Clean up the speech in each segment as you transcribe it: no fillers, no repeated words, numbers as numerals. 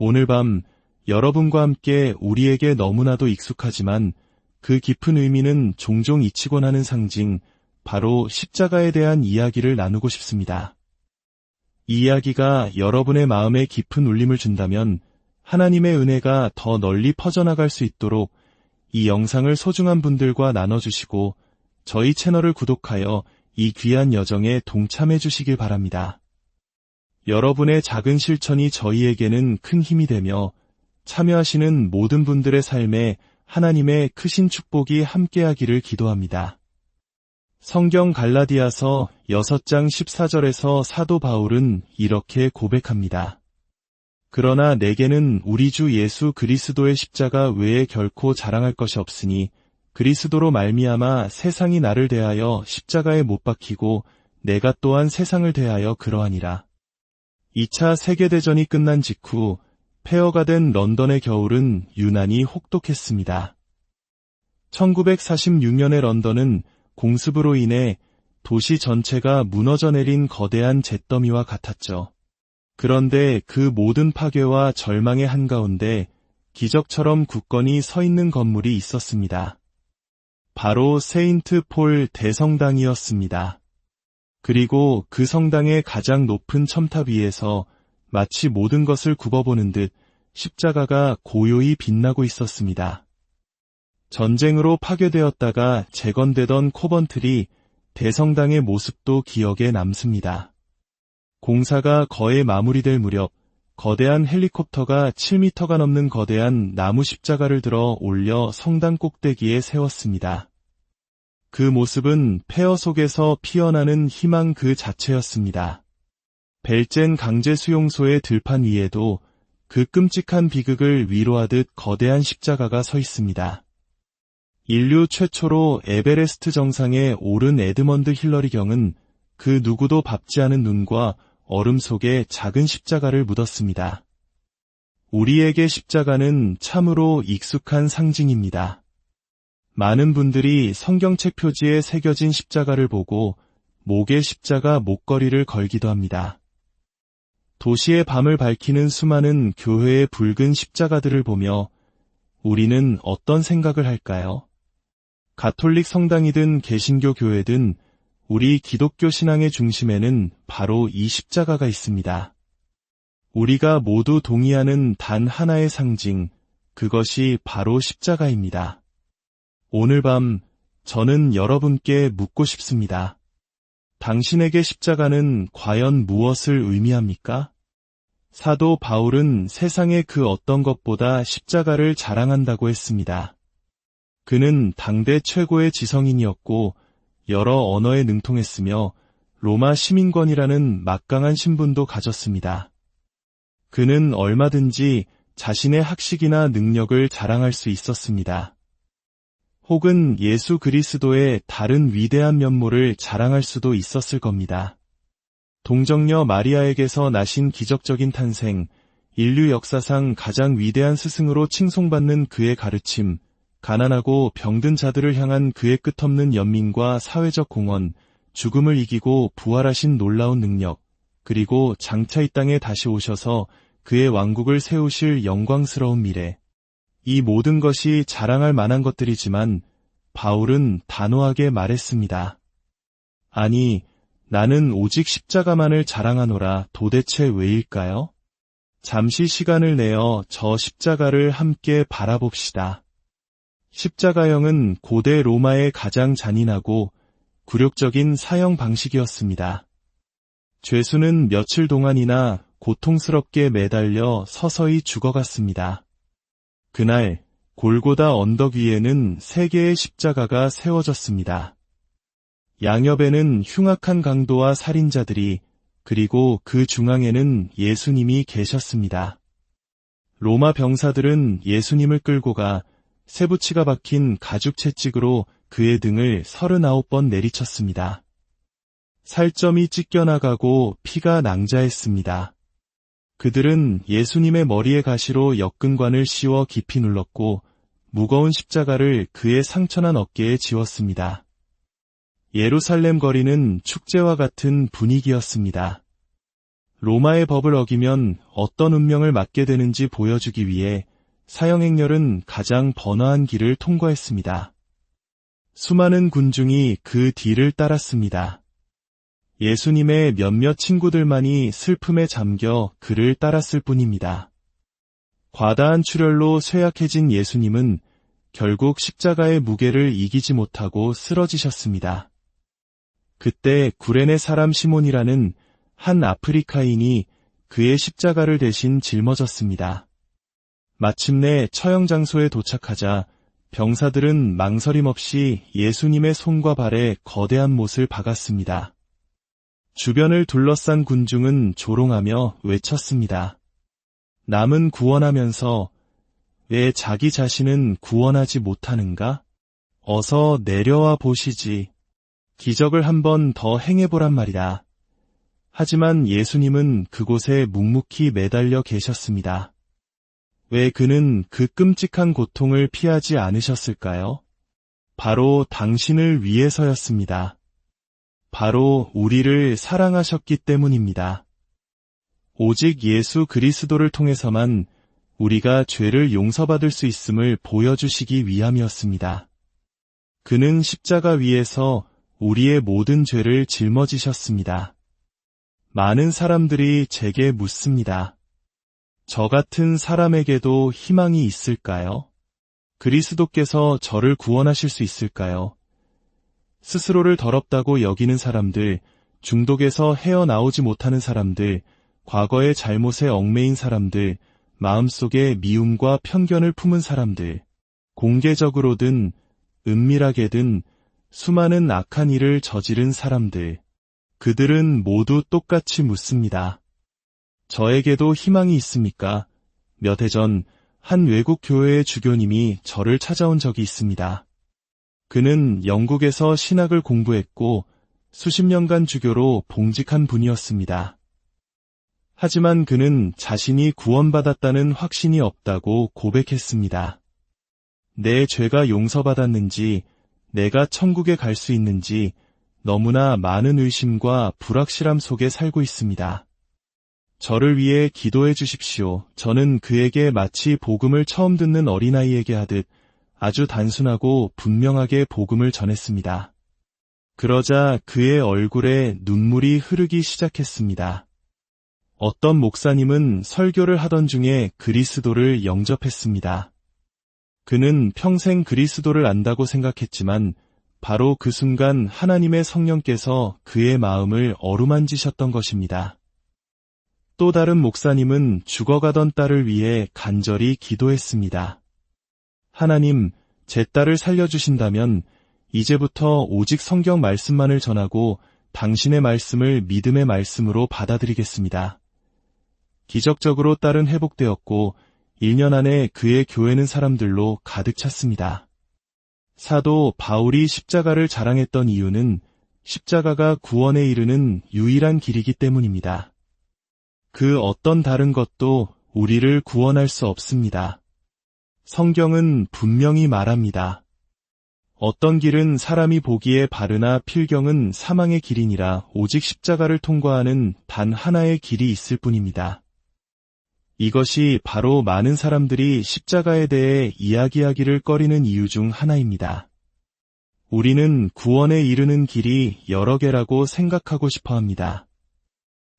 오늘 밤 여러분과 함께 우리에게 너무나도 익숙하지만 그 깊은 의미는 종종 잊히곤 하는 상징, 바로 십자가에 대한 이야기를 나누고 싶습니다. 이 이야기가 여러분의 마음에 깊은 울림을 준다면 하나님의 은혜가 더 널리 퍼져나갈 수 있도록 이 영상을 소중한 분들과 나눠주시고 저희 채널을 구독하여 이 귀한 여정에 동참해 주시길 바랍니다. 여러분의 작은 실천이 저희에게는 큰 힘이 되며 참여하시는 모든 분들의 삶에 하나님의 크신 축복이 함께하기를 기도합니다. 성경 갈라디아서 6장 14절에서 사도 바울은 이렇게 고백합니다. 그러나 내게는 우리 주 예수 그리스도의 십자가 외에 결코 자랑할 것이 없으니 그리스도로 말미암아 세상이 나를 대하여 십자가에 못 박히고 내가 또한 세상을 대하여 그러하니라. 2차 세계대전이 끝난 직후 폐허가 된 런던의 겨울은 유난히 혹독했습니다. 1946년의 런던은 공습으로 인해 도시 전체가 무너져 내린 거대한 잿더미와 같았죠. 그런데 그 모든 파괴와 절망의 한가운데 기적처럼 굳건히 서 있는 건물이 있었습니다. 바로 세인트 폴 대성당이었습니다. 그리고 그 성당의 가장 높은 첨탑 위에서 마치 모든 것을 굽어보는 듯 십자가가 고요히 빛나고 있었습니다. 전쟁으로 파괴되었다가 재건되던 코번트리 대성당의 모습도 기억에 남습니다. 공사가 거의 마무리될 무렵 거대한 헬리콥터가 7m가 넘는 거대한 나무 십자가를 들어 올려 성당 꼭대기에 세웠습니다. 그 모습은 폐허 속에서 피어나는 희망 그 자체였습니다. 벨젠 강제 수용소의 들판 위에도 그 끔찍한 비극을 위로하듯 거대한 십자가가 서 있습니다. 인류 최초로 에베레스트 정상에 오른 에드먼드 힐러리 경은 그 누구도 밟지 않은 눈과 얼음 속에 작은 십자가를 묻었습니다. 우리에게 십자가는 참으로 익숙한 상징입니다. 많은 분들이 성경책 표지에 새겨진 십자가를 보고 목에 십자가 목걸이를 걸기도 합니다. 도시의 밤을 밝히는 수많은 교회의 붉은 십자가들을 보며 우리는 어떤 생각을 할까요? 가톨릭 성당이든 개신교 교회든 우리 기독교 신앙의 중심에는 바로 이 십자가가 있습니다. 우리가 모두 동의하는 단 하나의 상징, 그것이 바로 십자가입니다. 오늘 밤 저는 여러분께 묻고 싶습니다. 당신에게 십자가는 과연 무엇을 의미합니까? 사도 바울은 세상의 그 어떤 것보다 십자가를 자랑한다고 했습니다. 그는 당대 최고의 지성인이었고 여러 언어에 능통했으며 로마 시민권이라는 막강한 신분도 가졌습니다. 그는 얼마든지 자신의 학식이나 능력을 자랑할 수 있었습니다. 혹은 예수 그리스도의 다른 위대한 면모를 자랑할 수도 있었을 겁니다. 동정녀 마리아에게서 나신 기적적인 탄생, 인류 역사상 가장 위대한 스승으로 칭송받는 그의 가르침, 가난하고 병든 자들을 향한 그의 끝없는 연민과 사회적 공헌, 죽음을 이기고 부활하신 놀라운 능력, 그리고 장차 이 땅에 다시 오셔서 그의 왕국을 세우실 영광스러운 미래. 이 모든 것이 자랑할 만한 것들이지만 바울은 단호하게 말했습니다. 아니, 나는 오직 십자가만을 자랑하노라. 도대체 왜일까요? 잠시 시간을 내어 저 십자가를 함께 바라봅시다. 십자가형은 고대 로마의 가장 잔인하고 굴욕적인 사형 방식이었습니다. 죄수는 며칠 동안이나 고통스럽게 매달려 서서히 죽어갔습니다. 그날 골고다 언덕 위에는 3개의 십자가가 세워졌습니다. 양옆에는 흉악한 강도와 살인자들이, 그리고 그 중앙에는 예수님이 계셨습니다. 로마 병사들은 예수님을 끌고 가 쇠붙이가 박힌 가죽 채찍으로 그의 등을 39번 내리쳤습니다. 살점이 찢겨나가고 피가 낭자했습니다. 그들은 예수님의 머리에 가시로 역근관을 씌워 깊이 눌렀고 무거운 십자가를 그의 상처난 어깨에 지웠습니다. 예루살렘 거리는 축제와 같은 분위기였습니다. 로마의 법을 어기면 어떤 운명을 맞게 되는지 보여주기 위해 사형행렬은 가장 번화한 길을 통과했습니다. 수많은 군중이 그 뒤를 따랐습니다. 예수님의 몇몇 친구들만이 슬픔에 잠겨 그를 따랐을 뿐입니다. 과다한 출혈로 쇠약해진 예수님은 결국 십자가의 무게를 이기지 못하고 쓰러지셨습니다. 그때 구레네 사람 시몬이라는 한 아프리카인이 그의 십자가를 대신 짊어졌습니다. 마침내 처형 장소에 도착하자 병사들은 망설임 없이 예수님의 손과 발에 거대한 못을 박았습니다. 주변을 둘러싼 군중은 조롱하며 외쳤습니다. 남은 구원하면서 왜 자기 자신은 구원하지 못하는가? 어서 내려와 보시지. 기적을 한 번 더 행해보란 말이다. 하지만 예수님은 그곳에 묵묵히 매달려 계셨습니다. 왜 그는 그 끔찍한 고통을 피하지 않으셨을까요? 바로 당신을 위해서였습니다. 바로 우리를 사랑하셨기 때문입니다. 오직 예수 그리스도를 통해서만 우리가 죄를 용서받을 수 있음을 보여주시기 위함이었습니다. 그는 십자가 위에서 우리의 모든 죄를 짊어지셨습니다. 많은 사람들이 제게 묻습니다. 저 같은 사람에게도 희망이 있을까요? 그리스도께서 저를 구원하실 수 있을까요? 스스로를 더럽다고 여기는 사람들, 중독에서 헤어나오지 못하는 사람들, 과거의 잘못에 얽매인 사람들, 마음속에 미움과 편견을 품은 사람들, 공개적으로든 은밀하게든 수많은 악한 일을 저지른 사람들, 그들은 모두 똑같이 묻습니다. 저에게도 희망이 있습니까? 몇 해 전 한 외국 교회의 주교님이 저를 찾아온 적이 있습니다. 그는 영국에서 신학을 공부했고 수십 년간 주교로 봉직한 분이었습니다. 하지만 그는 자신이 구원받았다는 확신이 없다고 고백했습니다. 내 죄가 용서받았는지, 내가 천국에 갈 수 있는지 너무나 많은 의심과 불확실함 속에 살고 있습니다. 저를 위해 기도해 주십시오. 저는 그에게 마치 복음을 처음 듣는 어린아이에게 하듯 아주 단순하고 분명하게 복음을 전했습니다. 그러자 그의 얼굴에 눈물이 흐르기 시작했습니다. 어떤 목사님은 설교를 하던 중에 그리스도를 영접했습니다. 그는 평생 그리스도를 안다고 생각했지만 바로 그 순간 하나님의 성령께서 그의 마음을 어루만지셨던 것입니다. 또 다른 목사님은 죽어가던 딸을 위해 간절히 기도했습니다. 하나님, 제 딸을 살려주신다면 이제부터 오직 성경 말씀만을 전하고 당신의 말씀을 믿음의 말씀으로 받아들이겠습니다. 기적적으로 딸은 회복되었고 1년 안에 그의 교회는 사람들로 가득 찼습니다. 사도 바울이 십자가를 자랑했던 이유는 십자가가 구원에 이르는 유일한 길이기 때문입니다. 그 어떤 다른 것도 우리를 구원할 수 없습니다. 성경은 분명히 말합니다. 어떤 길은 사람이 보기에 바르나 필경은 사망의 길이니라 오직 십자가를 통과하는 단 하나의 길이 있을 뿐입니다. 이것이 바로 많은 사람들이 십자가에 대해 이야기하기를 꺼리는 이유 중 하나입니다. 우리는 구원에 이르는 길이 여러 개라고 생각하고 싶어 합니다.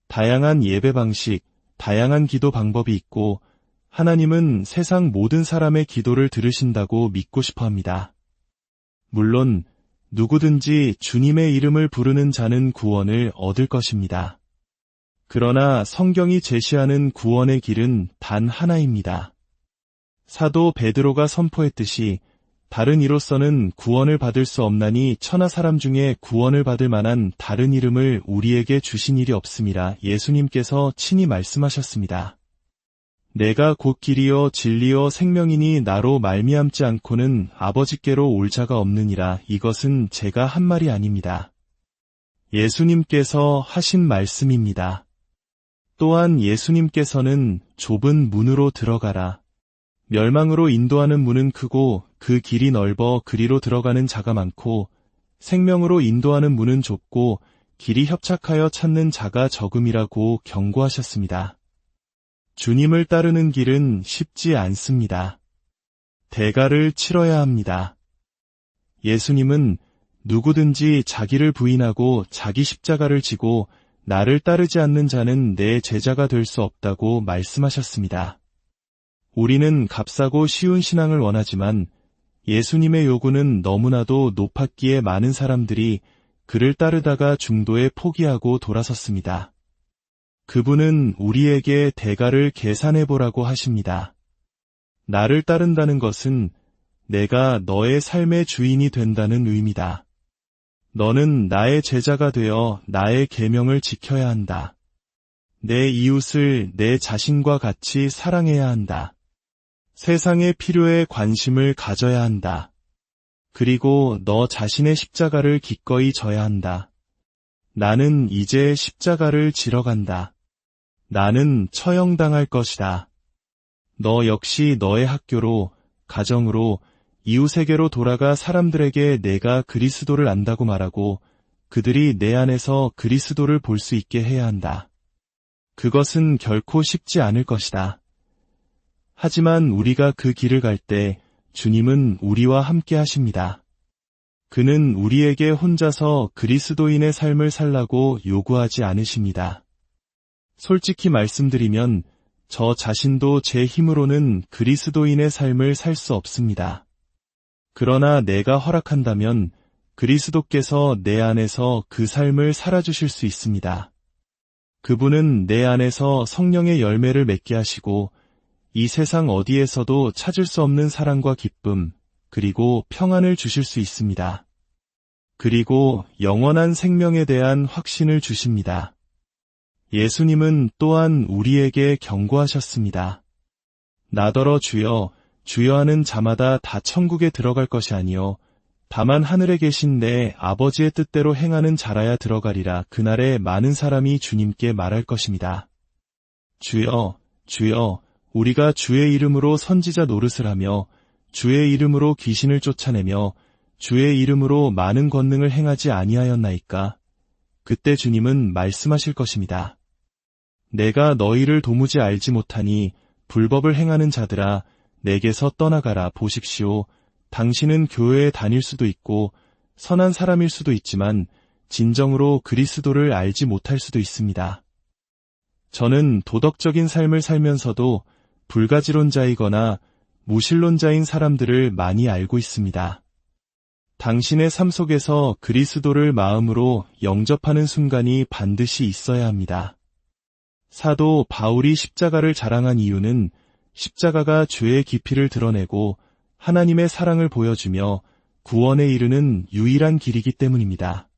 다양한 예배 방식, 다양한 기도 방법이 있고 하나님은 세상 모든 사람의 기도를 들으신다고 믿고 싶어 합니다. 물론 누구든지 주님의 이름을 부르는 자는 구원을 얻을 것입니다. 그러나 성경이 제시하는 구원의 길은 단 하나입니다. 사도 베드로가 선포했듯이 다른 이로서는 구원을 받을 수 없나니 천하 사람 중에 구원을 받을 만한 다른 이름을 우리에게 주신 일이 없음이라 예수님께서 친히 말씀하셨습니다. 내가 곧 길이요 진리요 생명이니 나로 말미암지 않고는 아버지께로 올 자가 없느니라. 이것은 제가 한 말이 아닙니다. 예수님께서 하신 말씀입니다. 또한 예수님께서는 좁은 문으로 들어가라. 멸망으로 인도하는 문은 크고 그 길이 넓어 그리로 들어가는 자가 많고 생명으로 인도하는 문은 좁고 길이 협착하여 찾는 자가 적음이라고 경고하셨습니다. 주님을 따르는 길은 쉽지 않습니다. 대가를 치러야 합니다. 예수님은 누구든지 자기를 부인하고 자기 십자가를 지고 나를 따르지 않는 자는 내 제자가 될 수 없다고 말씀하셨습니다. 우리는 값싸고 쉬운 신앙을 원하지만 예수님의 요구는 너무나도 높았기에 많은 사람들이 그를 따르다가 중도에 포기하고 돌아섰습니다. 그분은 우리에게 대가를 계산해보라고 하십니다. 나를 따른다는 것은 내가 너의 삶의 주인이 된다는 의미다. 너는 나의 제자가 되어 나의 계명을 지켜야 한다. 내 이웃을 내 자신과 같이 사랑해야 한다. 세상의 필요에 관심을 가져야 한다. 그리고 너 자신의 십자가를 기꺼이 져야 한다. 나는 이제 십자가를 지러 간다. 나는 처형당할 것이다. 너 역시 너의 학교로, 가정으로, 이웃에게로 돌아가 사람들에게 내가 그리스도를 안다고 말하고 그들이 내 안에서 그리스도를 볼 수 있게 해야 한다. 그것은 결코 쉽지 않을 것이다. 하지만 우리가 그 길을 갈 때 주님은 우리와 함께 하십니다. 그는 우리에게 혼자서 그리스도인의 삶을 살라고 요구하지 않으십니다. 솔직히 말씀드리면 저 자신도 제 힘으로는 그리스도인의 삶을 살 수 없습니다. 그러나 내가 허락한다면 그리스도께서 내 안에서 그 삶을 살아주실 수 있습니다. 그분은 내 안에서 성령의 열매를 맺게 하시고 이 세상 어디에서도 찾을 수 없는 사랑과 기쁨, 그리고 평안을 주실 수 있습니다. 그리고 영원한 생명에 대한 확신을 주십니다. 예수님은 또한 우리에게 경고하셨습니다. 나더러 주여, 주여 하는 자마다 다 천국에 들어갈 것이 아니요 다만 하늘에 계신 내 아버지의 뜻대로 행하는 자라야 들어가리라. 그날에 많은 사람이 주님께 말할 것입니다. 주여, 주여, 우리가 주의 이름으로 선지자 노릇을 하며 주의 이름으로 귀신을 쫓아내며 주의 이름으로 많은 권능을 행하지 아니하였나이까? 그때 주님은 말씀하실 것입니다. 내가 너희를 도무지 알지 못하니 불법을 행하는 자들아 내게서 떠나가라. 보십시오. 당신은 교회에 다닐 수도 있고 선한 사람일 수도 있지만 진정으로 그리스도를 알지 못할 수도 있습니다. 저는 도덕적인 삶을 살면서도 불가지론자이거나 무신론자인 사람들을 많이 알고 있습니다. 당신의 삶 속에서 그리스도를 마음으로 영접하는 순간이 반드시 있어야 합니다. 사도 바울이 십자가를 자랑한 이유는 십자가가 죄의 깊이를 드러내고 하나님의 사랑을 보여주며 구원에 이르는 유일한 길이기 때문입니다.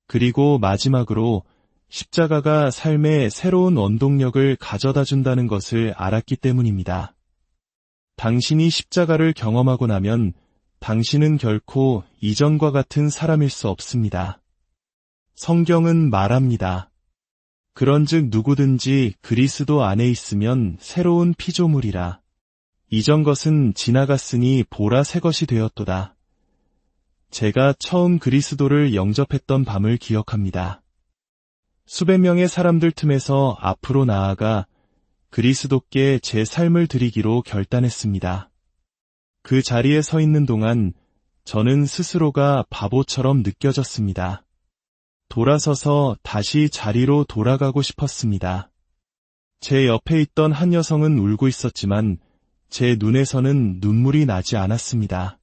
그리고 마지막으로 십자가가 삶에 새로운 원동력을 가져다 준다는 것을 알았기 때문입니다. 당신이 십자가를 경험하고 나면 당신은 결코 이전과 같은 사람일 수 없습니다. 성경은 말합니다. 그런즉 누구든지 그리스도 안에 있으면 새로운 피조물이라. 이전 것은 지나갔으니 보라 새 것이 되었도다. 제가 처음 그리스도를 영접했던 밤을 기억합니다. 수백 명의 사람들 틈에서 앞으로 나아가 그리스도께 제 삶을 드리기로 결단했습니다. 그 자리에 서 있는 동안 저는 스스로가 바보처럼 느껴졌습니다. 돌아서서 다시 자리로 돌아가고 싶었습니다. 제 옆에 있던 한 여성은 울고 있었지만 제 눈에서는 눈물이 나지 않았습니다.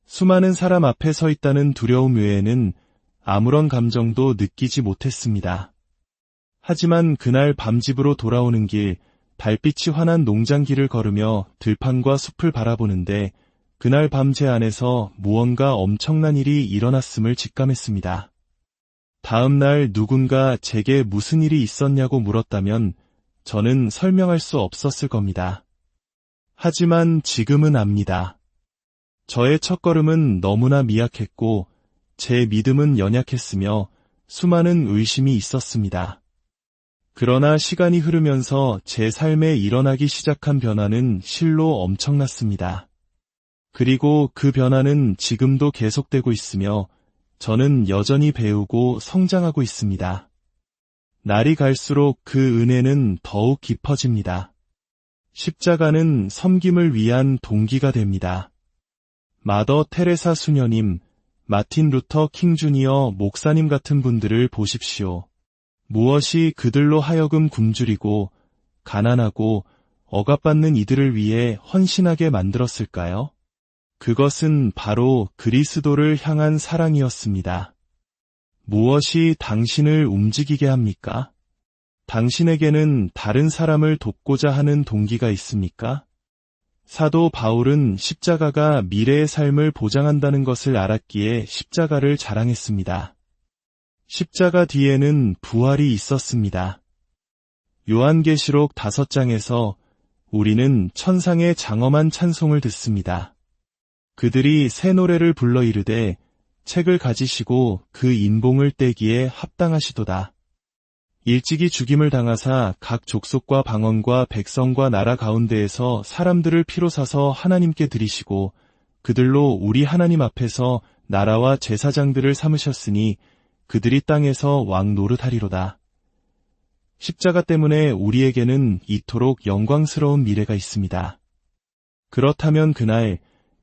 수많은 사람 앞에 서 있다는 두려움 외에는 아무런 감정도 느끼지 못했습니다. 하지만 그날 밤 집으로 돌아오는 길, 달빛이 환한 농장길을 걸으며 들판과 숲을 바라보는데 그날 밤 제 안에서 무언가 엄청난 일이 일어났음을 직감했습니다. 다음 날 누군가 제게 무슨 일이 있었냐고 물었다면 저는 설명할 수 없었을 겁니다. 하지만 지금은 압니다. 저의 첫걸음은 너무나 미약했고 제 믿음은 연약했으며 수많은 의심이 있었습니다. 그러나 시간이 흐르면서 제 삶에 일어나기 시작한 변화는 실로 엄청났습니다. 그리고 그 변화는 지금도 계속되고 있으며 저는 여전히 배우고 성장하고 있습니다. 날이 갈수록 그 은혜는 더욱 깊어집니다. 십자가는 섬김을 위한 동기가 됩니다. 마더 테레사 수녀님, 마틴 루터 킹 주니어 목사님 같은 분들을 보십시오. 무엇이 그들로 하여금 굶주리고 가난하고 억압받는 이들을 위해 헌신하게 만들었을까요? 그것은 바로 그리스도를 향한 사랑이었습니다. 무엇이 당신을 움직이게 합니까? 당신에게는 다른 사람을 돕고자 하는 동기가 있습니까? 사도 바울은 십자가가 미래의 삶을 보장한다는 것을 알았기에 십자가를 자랑했습니다. 십자가 뒤에는 부활이 있었습니다. 요한계시록 5장에서 우리는 천상의 장엄한 찬송을 듣습니다. 그들이 새 노래를 불러 이르되 책을 가지시고 그 인봉을 떼기에 합당하시도다. 일찍이 죽임을 당하사 각 족속과 방언과 백성과 나라 가운데에서 사람들을 피로 사서 하나님께 드리시고 그들로 우리 하나님 앞에서 나라와 제사장들을 삼으셨으니 그들이 땅에서 왕 노릇하리로다. 십자가 때문에 우리에게는 이토록 영광스러운 미래가 있습니다. 그렇다면 그날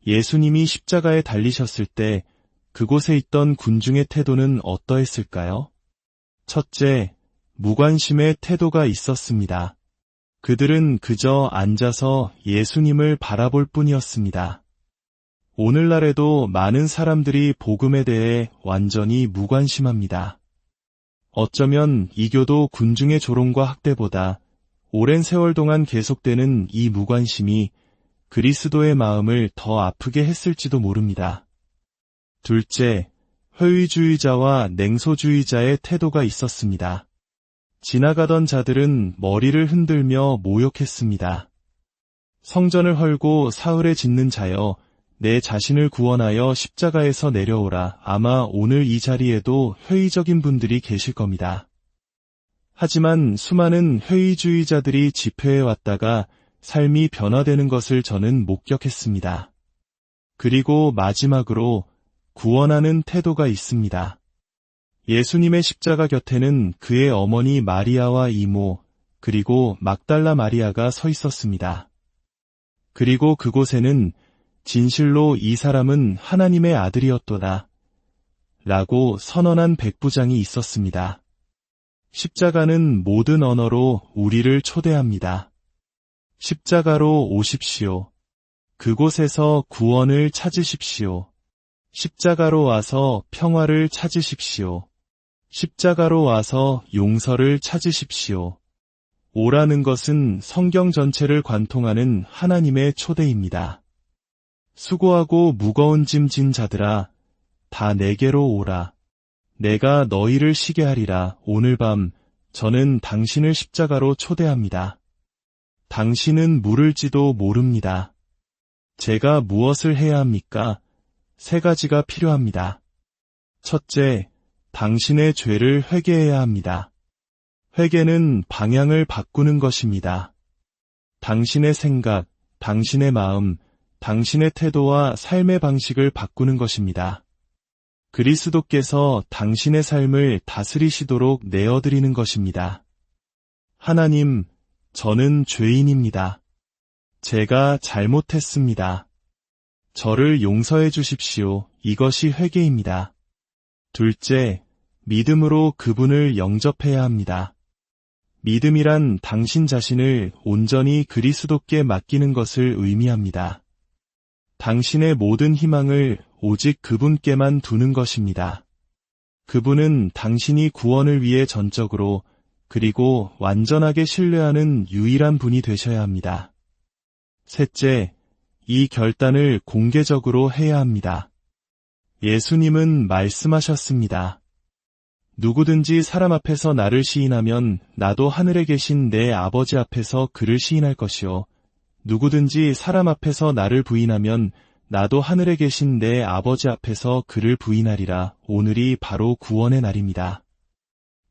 예수님이 십자가에 달리셨을 때 그곳에 있던 군중의 태도는 어떠했을까요? 첫째, 무관심의 태도가 있었습니다. 그들은 그저 앉아서 예수님을 바라볼 뿐이었습니다. 오늘날에도 많은 사람들이 복음에 대해 완전히 무관심합니다. 어쩌면 이교도 군중의 조롱과 학대보다 오랜 세월 동안 계속되는 이 무관심이 그리스도의 마음을 더 아프게 했을지도 모릅니다. 둘째, 회의주의자와 냉소주의자의 태도가 있었습니다. 지나가던 자들은 머리를 흔들며 모욕했습니다. 성전을 헐고 사흘에 짓는 자여, 내 자신을 구원하여 십자가에서 내려오라. 아마 오늘 이 자리에도 회의적인 분들이 계실 겁니다. 하지만 수많은 회의주의자들이 집회에 왔다가 삶이 변화되는 것을 저는 목격했습니다. 그리고 마지막으로 구원하는 태도가 있습니다. 예수님의 십자가 곁에는 그의 어머니 마리아와 이모, 그리고 막달라 마리아가 서 있었습니다. 그리고 그곳에는 진실로 이 사람은 하나님의 아들이었도다 라고 선언한 백부장이 있었습니다. 십자가는 모든 언어로 우리를 초대합니다. 십자가로 오십시오. 그곳에서 구원을 찾으십시오. 십자가로 와서 평화를 찾으십시오. 십자가로 와서 용서를 찾으십시오. 오라는 것은 성경 전체를 관통하는 하나님의 초대입니다. 수고하고 무거운 짐 진 자들아, 다 내게로 오라. 내가 너희를 쉬게 하리라. 오늘 밤 저는 당신을 십자가로 초대합니다. 당신은 물을지도 모릅니다. 제가 무엇을 해야 합니까? 3가지가 필요합니다. 첫째, 당신의 죄를 회개해야 합니다. 회개는 방향을 바꾸는 것입니다. 당신의 생각, 당신의 마음, 당신의 태도와 삶의 방식을 바꾸는 것입니다. 그리스도께서 당신의 삶을 다스리시도록 내어드리는 것입니다. 하나님, 저는 죄인입니다. 제가 잘못했습니다. 저를 용서해 주십시오. 이것이 회개입니다. 둘째, 믿음으로 그분을 영접해야 합니다. 믿음이란 당신 자신을 온전히 그리스도께 맡기는 것을 의미합니다. 당신의 모든 희망을 오직 그분께만 두는 것입니다. 그분은 당신이 구원을 위해 전적으로 그리고 완전하게 신뢰하는 유일한 분이 되셔야 합니다. 셋째, 이 결단을 공개적으로 해야 합니다. 예수님은 말씀하셨습니다. 누구든지 사람 앞에서 나를 시인하면 나도 하늘에 계신 내 아버지 앞에서 그를 시인할 것이요. 누구든지 사람 앞에서 나를 부인하면 나도 하늘에 계신 내 아버지 앞에서 그를 부인하리라. 오늘이 바로 구원의 날입니다.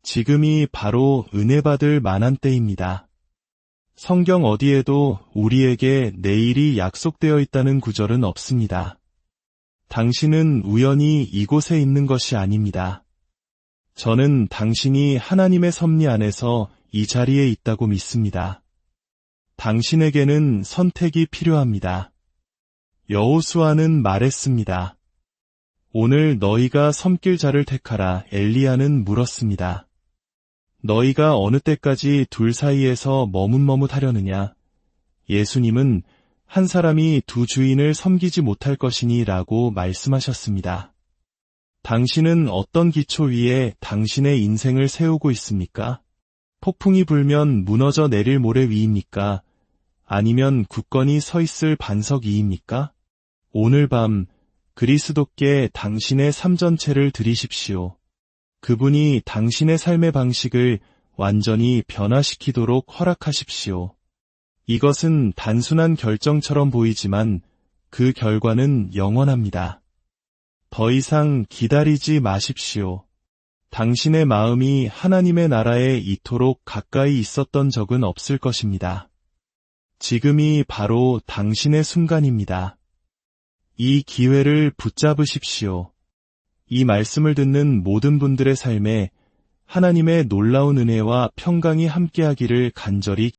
지금이 바로 은혜 받을 만한 때입니다. 성경 어디에도 우리에게 내일이 약속되어 있다는 구절은 없습니다. 당신은 우연히 이곳에 있는 것이 아닙니다. 저는 당신이 하나님의 섭리 안에서 이 자리에 있다고 믿습니다. 당신에게는 선택이 필요합니다. 여호수아는 말했습니다. 오늘 너희가 섬길 자를 택하라. 엘리야는 물었습니다. 너희가 어느 때까지 둘 사이에서 머뭇머뭇하려느냐? 예수님은 한 사람이 두 주인을 섬기지 못할 것이니 라고 말씀하셨습니다. 당신은 어떤 기초 위에 당신의 인생을 세우고 있습니까? 폭풍이 불면 무너져 내릴 모래 위입니까? 아니면 굳건히 서 있을 반석 위입니까? 오늘 밤 그리스도께 당신의 삶 전체를 드리십시오. 그분이 당신의 삶의 방식을 완전히 변화시키도록 허락하십시오. 이것은 단순한 결정처럼 보이지만 그 결과는 영원합니다. 더 이상 기다리지 마십시오. 당신의 마음이 하나님의 나라에 이토록 가까이 있었던 적은 없을 것입니다. 지금이 바로 당신의 순간입니다. 이 기회를 붙잡으십시오. 이 말씀을 듣는 모든 분들의 삶에 하나님의 놀라운 은혜와 평강이 함께하기를 간절히